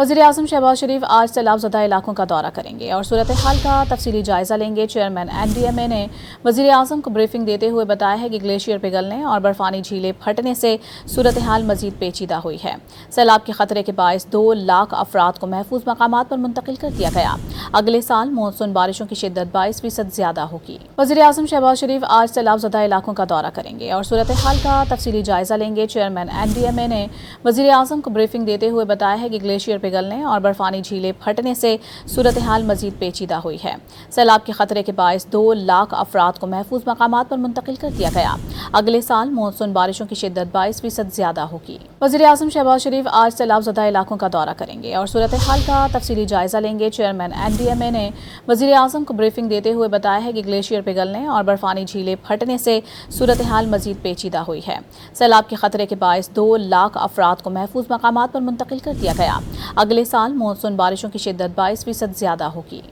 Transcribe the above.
वज़ीर-ए-आज़म शहबाज शरीफ आज सैलाब ज़दा इलाकों का दौरा करेंगे और सूरत हाल का तफसीली जायज़ा लेंगे। चेयरमैन NDMA ने वज़ीर-ए-आज़म को ब्रीफिंग देते हुए बताया है कि ग्लेशियर पिघलने और बर्फानी झीलें फटने से सूरत हाल मज़ीद पेचीदा हुई है। सैलाब के खतरे के बायस 2 लाख अफराद को महफूज मकामात पर मुंतकिल कर दिया गया। अगले साल मॉनसून बारिशों की शिद्दत 22% ज़्यादा होगी। वज़ीर-ए-आज़म शहबाज शरीफ आज सैलाब ज़दा इलाकों का दौरा करेंगे और सूरत हाल का तफसीली जायज़ा लेंगे। चेयरमैन NDMA ने वज़ीर-ए-आज़म को ब्रीफिंग देते हुए बताया है कि ग्लेशियर पिघलने और बर्फानी झीलें फटने से सूरत हाल मज़ीद पेचीदा हुई है। सैलाब के खतरे के बायस 2 लाख अफराद को महफूज मकामात पर मुंतकिल कर दिया गया। अगले साल मॉनसून बारिशों की शिद्दत 22% ज़्यादा होगी। वज़ीर-ए-आज़म शहबाज शरीफ आज सैलाब ज़दा इलाकों का दौरा करेंगे और सूरत हाल का तफसीली जायज़ा लेंगे। चेयरमैन NDMA ने वज़ीर-ए-आज़म को ब्रीफिंग देते हुए बताया है कि ग्लेशियर पिघलने और बर्फानी झीलें फटने से सूरत हाल मज़ीद पेचीदा हुई है। सैलाब के खतरे के बायस 2 लाख अफराद को महफूज मकामात पर मुंतकिल कर दिया गया। अगले साल मॉनसून बारिशों की शिद्दत 22% ज़्यादा होगी।